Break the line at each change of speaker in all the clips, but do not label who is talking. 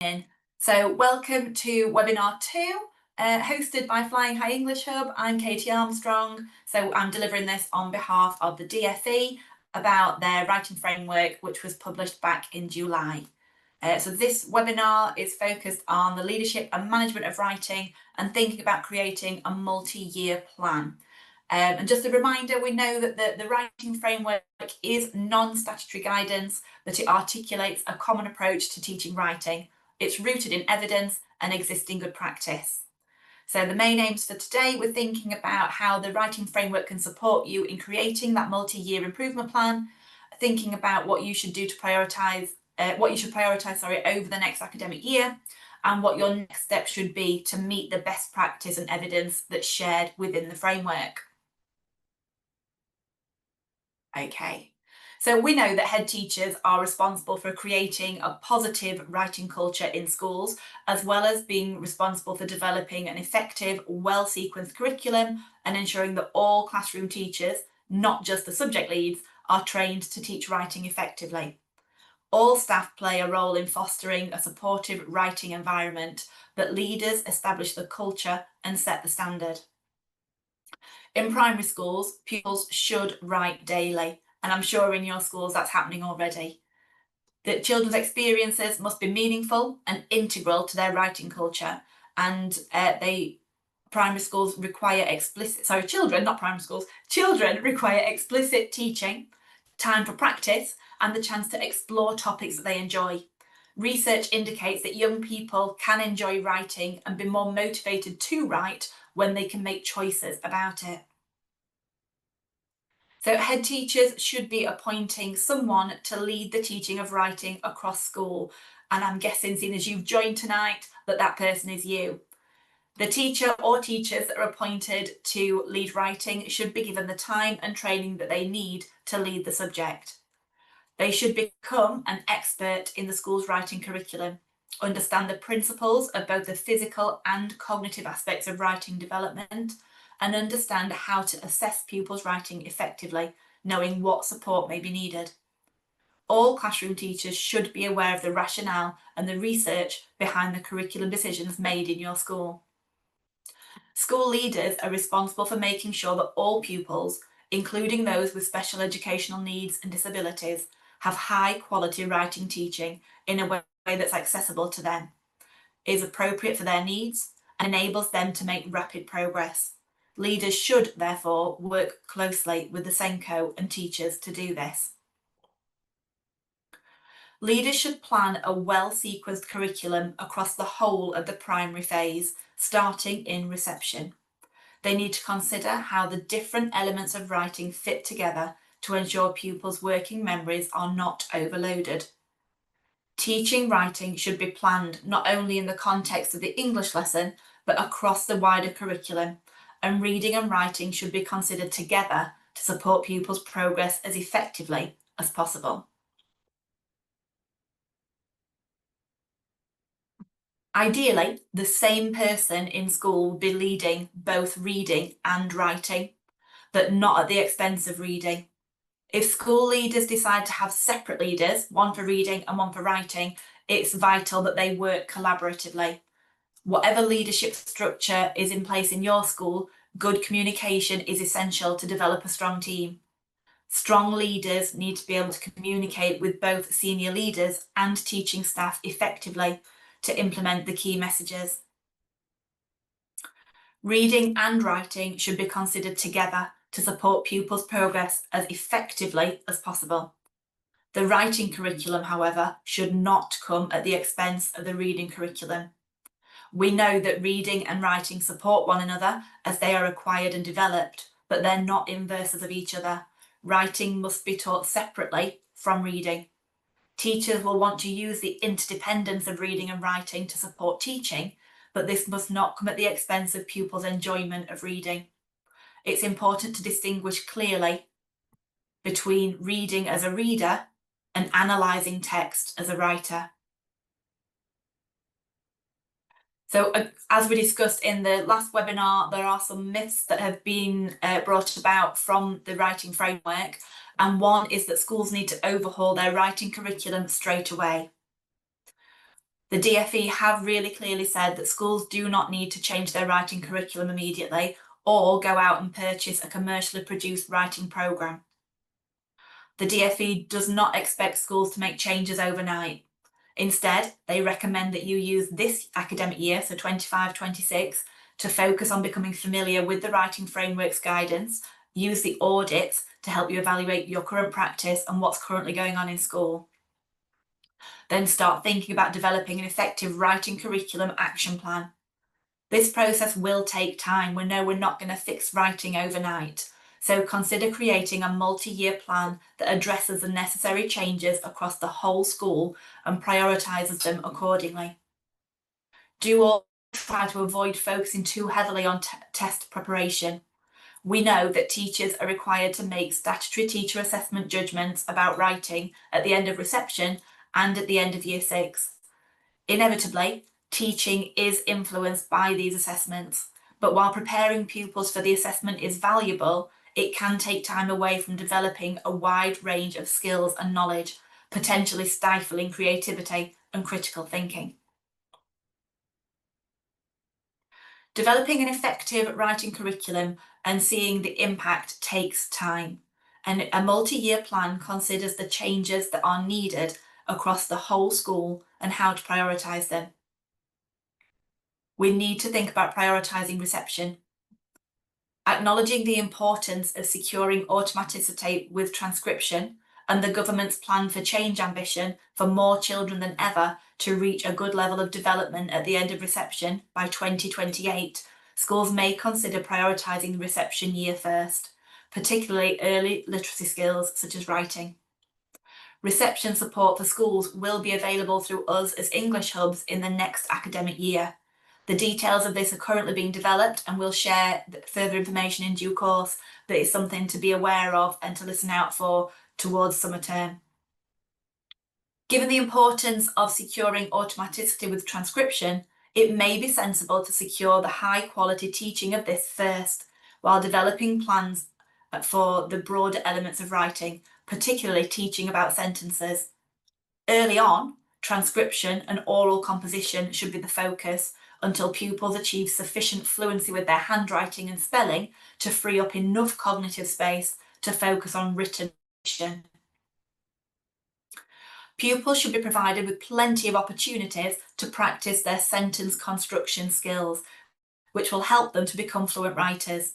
in. So welcome to webinar 2, hosted by Flying High English Hub. I'm Katie Armstrong. So I'm delivering this on behalf of the DFE about their writing framework, which was published back in July. So this webinar is focused on the leadership and management of writing and thinking about creating a multi-year plan. And just a reminder, we know that the writing framework is non-statutory guidance, that it articulates a common approach to teaching writing. It's rooted in evidence and existing good practice. So the main aims for today, we're thinking about how the writing framework can support you in creating that multi-year improvement plan, thinking about what you should do to prioritise, over the next academic year, and what your next step should be to meet the best practice and evidence that's shared within the framework. Okay, so we know that head teachers are responsible for creating a positive writing culture in schools, as well as being responsible for developing an effective, well-sequenced curriculum and ensuring that all classroom teachers, not just the subject leads, are trained to teach writing effectively. All staff play a role in fostering a supportive writing environment, but leaders establish the culture and set the standard. In primary schools, pupils should write daily, and I'm sure in your schools that's happening already. That children's experiences must be meaningful and integral to their writing culture, and primary schools require children require explicit teaching, time for practice, and the chance to explore topics that they enjoy. Research indicates that young people can enjoy writing and be more motivated to write when they can make choices about it. So head teachers should be appointing someone to lead the teaching of writing across school. And I'm guessing, seeing as you've joined tonight, that person is you. The teacher or teachers that are appointed to lead writing should be given the time and training that they need to lead the subject. They should become an expert in the school's writing curriculum, understand the principles of both the physical and cognitive aspects of writing development, and understand how to assess pupils' writing effectively, knowing what support may be needed. All classroom teachers should be aware of the rationale and the research behind the curriculum decisions made in your school. School leaders are responsible for making sure that all pupils, including those with special educational needs and disabilities, have high quality writing teaching in a way that's accessible to them, is appropriate for their needs, and enables them to make rapid progress. Leaders should therefore work closely with the SENCO and teachers to do this. Leaders should plan a well-sequenced curriculum across the whole of the primary phase, starting in reception. They need to consider how the different elements of writing fit together to ensure pupils' working memories are not overloaded. Teaching writing should be planned not only in the context of the English lesson, but across the wider curriculum, and reading and writing should be considered together to support pupils' progress as effectively as possible. Ideally, the same person in school will be leading both reading and writing, but not at the expense of reading. If school leaders decide to have separate leaders, one for reading and one for writing, it's vital that they work collaboratively. Whatever leadership structure is in place in your school, good communication is essential to develop a strong team. Strong leaders need to be able to communicate with both senior leaders and teaching staff effectively to implement the key messages. Reading and writing should be considered together to support pupils' progress as effectively as possible. The writing curriculum, however, should not come at the expense of the reading curriculum. We know that reading and writing support one another as they are acquired and developed, but they're not inverses of each other. Writing must be taught separately from reading. Teachers will want to use the interdependence of reading and writing to support teaching, but this must not come at the expense of pupils' enjoyment of reading. It's important to distinguish clearly between reading as a reader and analysing text as a writer. So as we discussed in the last webinar, there are some myths that have been brought about from the writing framework, and one is that schools need to overhaul their writing curriculum straight away. The DfE have really clearly said that schools do not need to change their writing curriculum immediately or go out and purchase a commercially produced writing programme. The DfE does not expect schools to make changes overnight. Instead, they recommend that you use this academic year, so 25-26, to focus on becoming familiar with the writing framework's guidance, use the audits to help you evaluate your current practice and what's currently going on in school. Then start thinking about developing an effective writing curriculum action plan. This process will take time. We know we're not going to fix writing overnight. So consider creating a multi-year plan that addresses the necessary changes across the whole school and prioritises them accordingly. Do all try to avoid focusing too heavily on test preparation. We know that teachers are required to make statutory teacher assessment judgments about writing at the end of reception and at the end of Year 6. Inevitably, teaching is influenced by these assessments, but while preparing pupils for the assessment is valuable, it can take time away from developing a wide range of skills and knowledge, potentially stifling creativity and critical thinking. Developing an effective writing curriculum and seeing the impact takes time, and a multi-year plan considers the changes that are needed across the whole school and how to prioritise them. We need to think about prioritising reception. Acknowledging the importance of securing automaticity with transcription and the government's plan for change ambition for more children than ever to reach a good level of development at the end of reception by 2028, schools may consider prioritising the reception year first, particularly early literacy skills such as writing. Reception support for schools will be available through us as English hubs in the next academic year. The details of this are currently being developed and we'll share further information in due course, but it's something to be aware of and to listen out for towards summer term. Given the importance of securing automaticity with transcription, it may be sensible to secure the high quality teaching of this first, while developing plans for the broader elements of writing, particularly teaching about sentences. Early on, transcription and oral composition should be the focus, until pupils achieve sufficient fluency with their handwriting and spelling to free up enough cognitive space to focus on written. Pupils should be provided with plenty of opportunities to practice their sentence construction skills, which will help them to become fluent writers.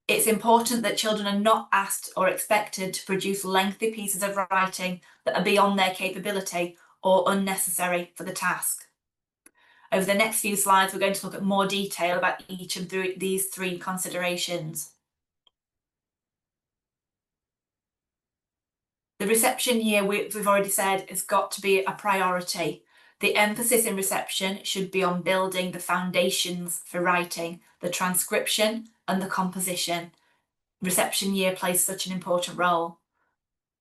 It's important that children are not asked or expected to produce lengthy pieces of writing that are beyond their capability or unnecessary for the task. Over the next few slides, we're going to look at more detail about each of these three considerations. The reception year, we've already said, has got to be a priority. The emphasis in reception should be on building the foundations for writing, the transcription and the composition. Reception year plays such an important role.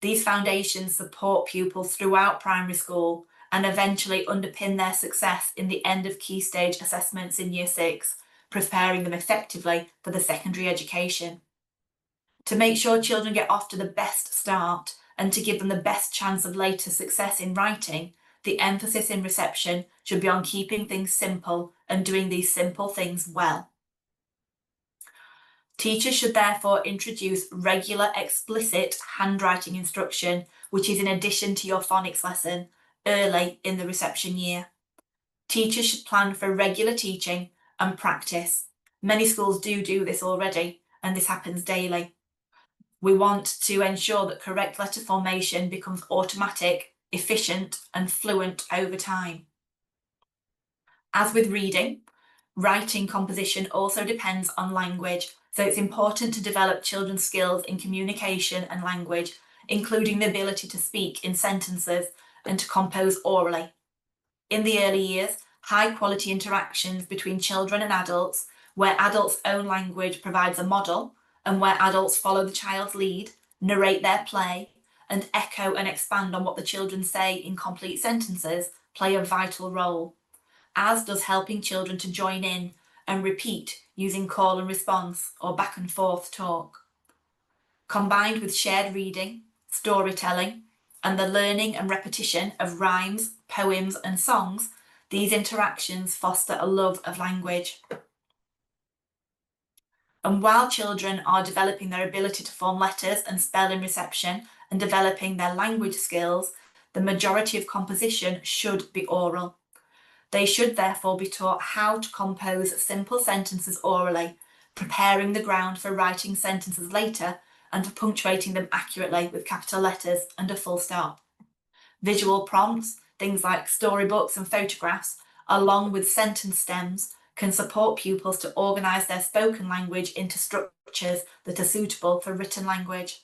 These foundations support pupils throughout primary school and eventually underpin their success in the end of key stage assessments in Year 6, preparing them effectively for the secondary education. To make sure children get off to the best start and to give them the best chance of later success in writing, the emphasis in reception should be on keeping things simple and doing these simple things well. Teachers should therefore introduce regular explicit handwriting instruction, which is in addition to your phonics lesson, early in the reception year. Teachers should plan for regular teaching and practice. Many schools do this already, and this happens daily. We want to ensure that correct letter formation becomes automatic, efficient, and fluent over time. As with reading, writing composition also depends on language, so it's important to develop children's skills in communication and language, including the ability to speak in sentences and to compose orally. In the early years, high quality interactions between children and adults, where adults' own language provides a model and where adults follow the child's lead, narrate their play, and echo and expand on what the children say in complete sentences, play a vital role, as does helping children to join in and repeat using call and response or back and forth talk. Combined with shared reading, storytelling, and the learning and repetition of rhymes, poems, and songs, these interactions foster a love of language. And while children are developing their ability to form letters and spell in reception and developing their language skills, the majority of composition should be oral. They should therefore be taught how to compose simple sentences orally, preparing the ground for writing sentences later and for punctuating them accurately with capital letters and a full stop. Visual prompts, things like storybooks and photographs, along with sentence stems, can support pupils to organise their spoken language into structures that are suitable for written language.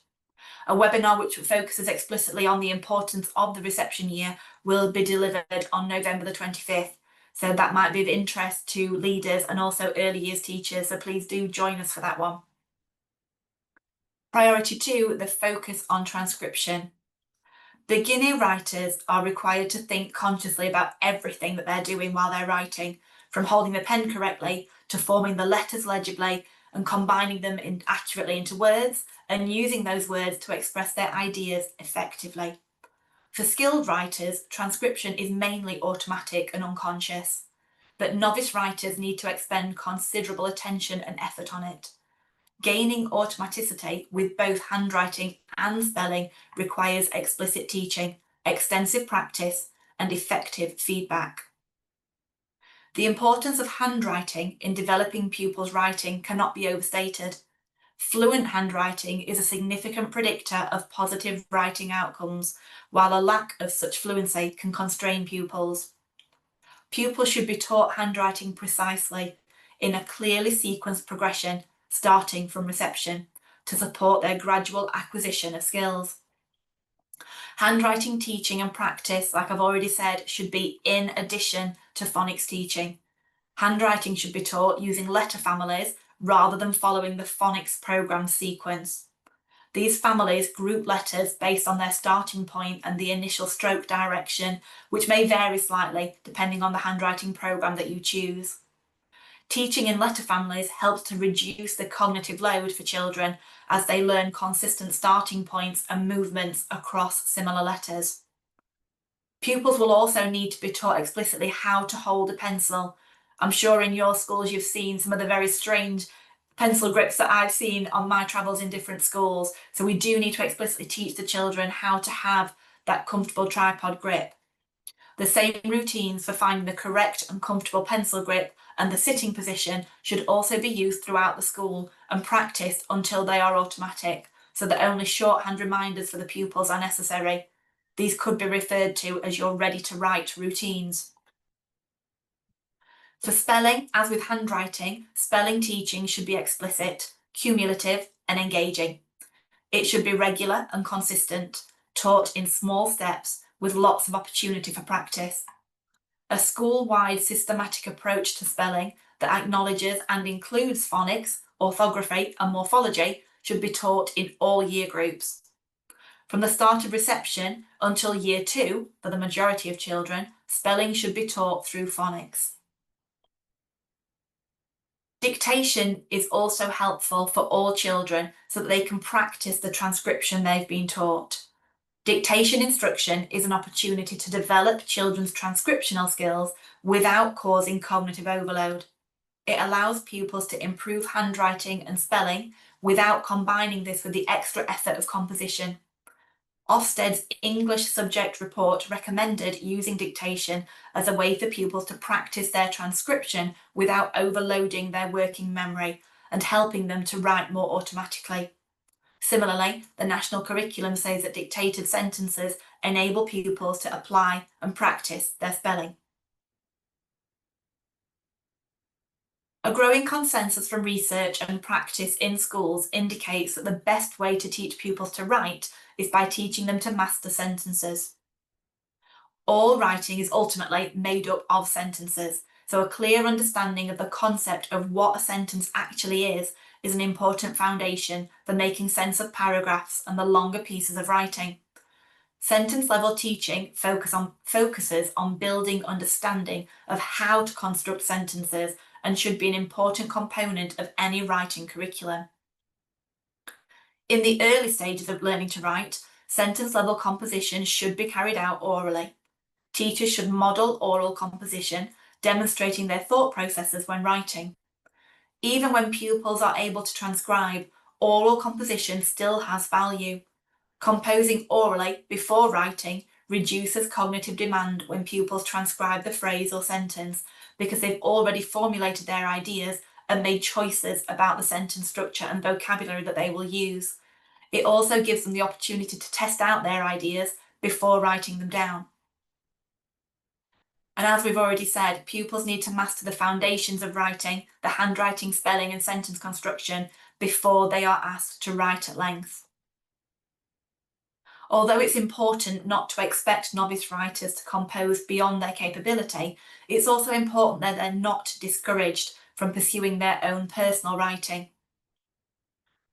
A webinar which focuses explicitly on the importance of the reception year will be delivered on November the 25th. So that might be of interest to leaders and also early years teachers. So please do join us for that one. Priority 2, the focus on transcription. Beginner writers are required to think consciously about everything that they're doing while they're writing, from holding the pen correctly to forming the letters legibly and combining them accurately into words and using those words to express their ideas effectively. For skilled writers, transcription is mainly automatic and unconscious, but novice writers need to expend considerable attention and effort on it. Gaining automaticity with both handwriting and spelling requires explicit teaching, extensive practice, and effective feedback. The importance of handwriting in developing pupils' writing cannot be overstated. Fluent handwriting is a significant predictor of positive writing outcomes, while a lack of such fluency can constrain pupils. Pupils should be taught handwriting precisely in a clearly sequenced progression, starting from reception, to support their gradual acquisition of skills. Handwriting teaching and practice, like I've already said, should be in addition to phonics teaching. Handwriting should be taught using letter families rather than following the phonics program sequence. These families group letters based on their starting point and the initial stroke direction, which may vary slightly depending on the handwriting program that you choose. Teaching in letter families helps to reduce the cognitive load for children as they learn consistent starting points and movements across similar letters. Pupils will also need to be taught explicitly how to hold a pencil. I'm sure in your schools you've seen some of the very strange pencil grips that I've seen on my travels in different schools. So we do need to explicitly teach the children how to have that comfortable tripod grip. The same routines for finding the correct and comfortable pencil grip and the sitting position should also be used throughout the school and practiced until they are automatic, so that only shorthand reminders for the pupils are necessary. These could be referred to as your ready to write routines. For spelling, as with handwriting, spelling teaching should be explicit, cumulative, and engaging. It should be regular and consistent, taught in small steps with lots of opportunity for practice. A school-wide systematic approach to spelling that acknowledges and includes phonics, orthography, and morphology should be taught in all year groups. From the start of reception until year 2, for the majority of children, spelling should be taught through phonics. Dictation is also helpful for all children so that they can practice the transcription they've been taught. Dictation instruction is an opportunity to develop children's transcriptional skills without causing cognitive overload. It allows pupils to improve handwriting and spelling without combining this with the extra effort of composition. Ofsted's English subject report recommended using dictation as a way for pupils to practice their transcription without overloading their working memory and helping them to write more automatically. Similarly, the national curriculum says that dictated sentences enable pupils to apply and practice their spelling. A growing consensus from research and practice in schools indicates that the best way to teach pupils to write is by teaching them to master sentences. All writing is ultimately made up of sentences, so a clear understanding of the concept of what a sentence actually is an important foundation for making sense of paragraphs and the longer pieces of writing. Sentence level teaching focuses on building understanding of how to construct sentences and should be an important component of any writing curriculum. In the early stages of learning to write, sentence level composition should be carried out orally. Teachers should model oral composition, demonstrating their thought processes when writing. Even when pupils are able to transcribe, oral composition still has value. Composing orally before writing reduces cognitive demand when pupils transcribe the phrase or sentence because they've already formulated their ideas and made choices about the sentence structure and vocabulary that they will use. It also gives them the opportunity to test out their ideas before writing them down. And as we've already said, pupils need to master the foundations of writing, the handwriting, spelling, and sentence construction before they are asked to write at length. Although it's important not to expect novice writers to compose beyond their capability, it's also important that they're not discouraged from pursuing their own personal writing.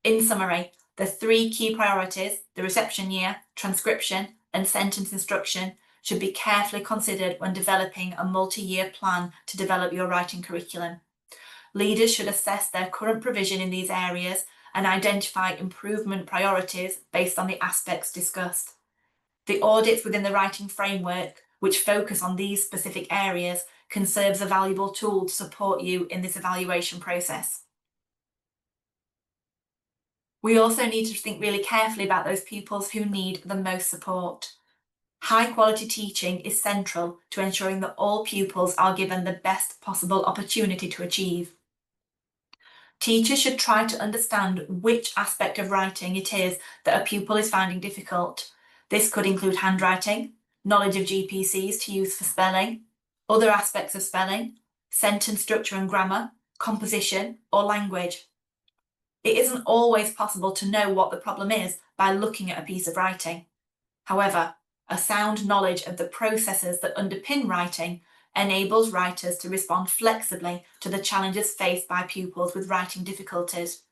In summary, the three key priorities, the reception year, transcription, and sentence instruction, should be carefully considered when developing a multi-year plan to develop your writing curriculum. Leaders should assess their current provision in these areas and identify improvement priorities based on the aspects discussed. The audits within the writing framework, which focus on these specific areas, can serve as a valuable tool to support you in this evaluation process. We also need to think really carefully about those pupils who need the most support. High quality teaching is central to ensuring that all pupils are given the best possible opportunity to achieve. Teachers should try to understand which aspect of writing it is that a pupil is finding difficult. This could include handwriting, knowledge of GPCs to use for spelling, other aspects of spelling, sentence structure and grammar, composition, or language. It isn't always possible to know what the problem is by looking at a piece of writing. However, a sound knowledge of the processes that underpin writing enables writers to respond flexibly to the challenges faced by pupils with writing difficulties.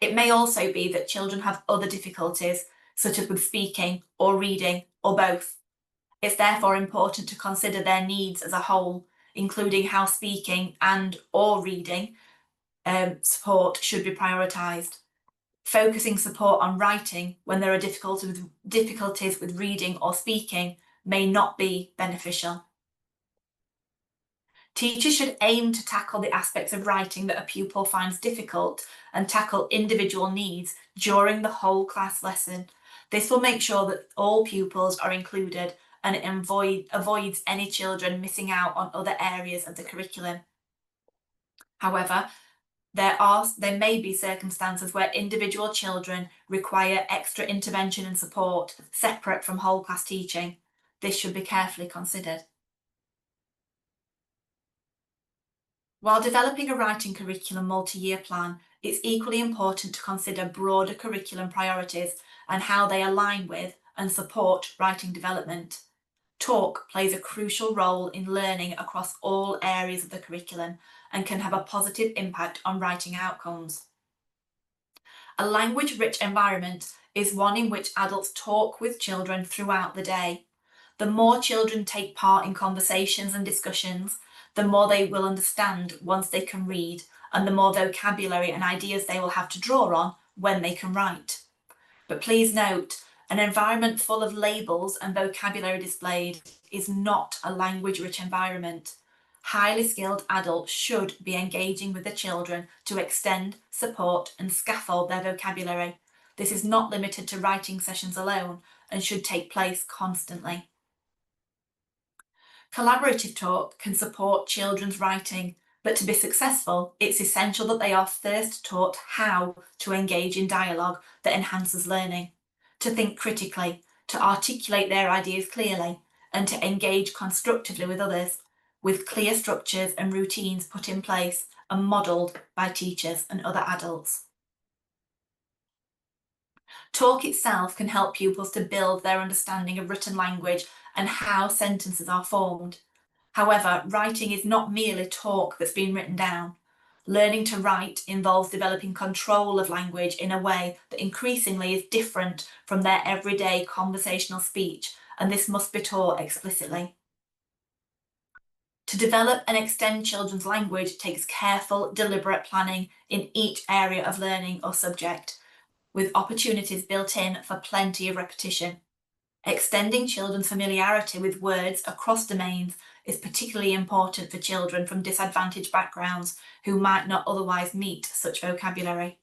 It may also be that children have other difficulties, such as with speaking or reading or both. It's therefore important to consider their needs as a whole, including how speaking and/or reading support should be prioritised. Focusing support on writing when there are difficulties with reading or speaking may not be beneficial. Teachers should aim to tackle the aspects of writing that a pupil finds difficult and tackle individual needs during the whole class lesson. This will make sure that all pupils are included and it avoids any children missing out on other areas of the curriculum. However, there may be circumstances where individual children require extra intervention and support separate from whole class teaching. This should be carefully considered. While developing a writing curriculum multi-year plan, it's equally important to consider broader curriculum priorities and how they align with and support writing development. Talk plays a crucial role in learning across all areas of the curriculum and can have a positive impact on writing outcomes. A language-rich environment is one in which adults talk with children throughout the day. The more children take part in conversations and discussions, the more they will understand once they can read, and the more vocabulary and ideas they will have to draw on when they can write. But please note, an environment full of labels and vocabulary displayed is not a language-rich environment. Highly skilled adults should be engaging with the children to extend, support, and scaffold their vocabulary. This is not limited to writing sessions alone and should take place constantly. Collaborative talk can support children's writing, but to be successful, it's essential that they are first taught how to engage in dialogue that enhances learning, to think critically, to articulate their ideas clearly, and to engage constructively with others, with clear structures and routines put in place and modelled by teachers and other adults. Talk itself can help pupils to build their understanding of written language and how sentences are formed. However, writing is not merely talk that's been written down. Learning to write involves developing control of language in a way that increasingly is different from their everyday conversational speech, and this must be taught explicitly. To develop and extend children's language takes careful, deliberate planning in each area of learning or subject, with opportunities built in for plenty of repetition. Extending children's familiarity with words across domains is particularly important for children from disadvantaged backgrounds who might not otherwise meet such vocabulary.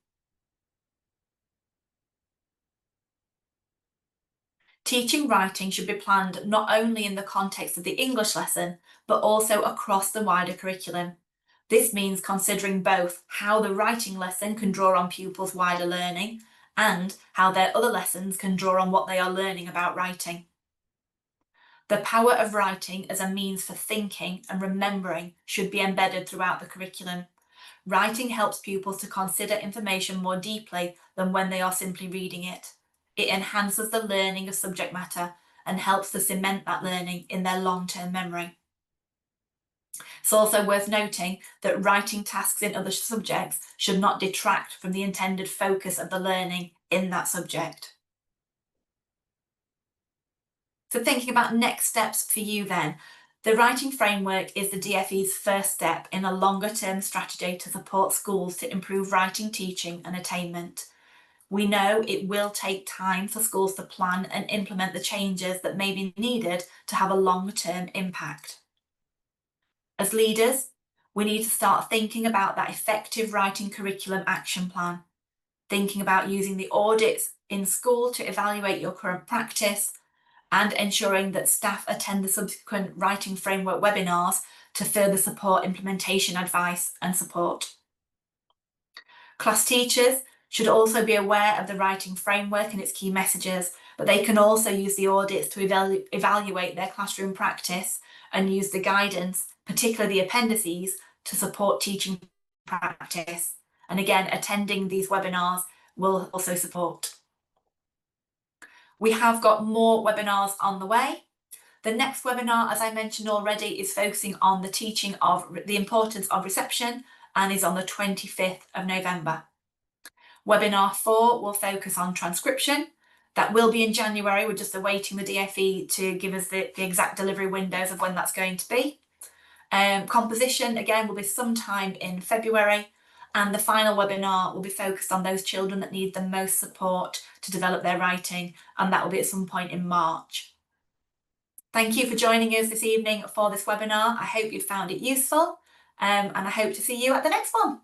Teaching writing should be planned not only in the context of the English lesson, but also across the wider curriculum. This means considering both how the writing lesson can draw on pupils' wider learning and how their other lessons can draw on what they are learning about writing. The power of writing as a means for thinking and remembering should be embedded throughout the curriculum. Writing helps pupils to consider information more deeply than when they are simply reading it. It enhances the learning of subject matter and helps to cement that learning in their long-term memory. It's also worth noting that writing tasks in other subjects should not detract from the intended focus of the learning in that subject. So thinking about next steps for you then, the writing framework is the DfE's first step in a longer term strategy to support schools to improve writing teaching and attainment. We know it will take time for schools to plan and implement the changes that may be needed to have a long-term impact. As leaders, we need to start thinking about that effective writing curriculum action plan, thinking about using the audits in school to evaluate your current practice, and ensuring that staff attend the subsequent writing framework webinars to further support implementation advice and support. Class teachers should also be aware of the writing framework and its key messages, but they can also use the audits to evaluate their classroom practice and use the guidance, particularly the appendices, to support teaching practice. And again, attending these webinars will also support. We have got more webinars on the way. The next webinar, as I mentioned already, is focusing on the teaching of the importance of reception and is on the 25th of November. Webinar 4 will focus on transcription. That will be in January. We're just awaiting the DfE to give us the exact delivery windows of when that's going to be. Composition, again, will be sometime in February. And the final webinar will be focused on those children that need the most support to develop their writing, and that will be at some point in March. Thank you for joining us this evening for this webinar. I hope you found it useful, and I hope to see you at the next one.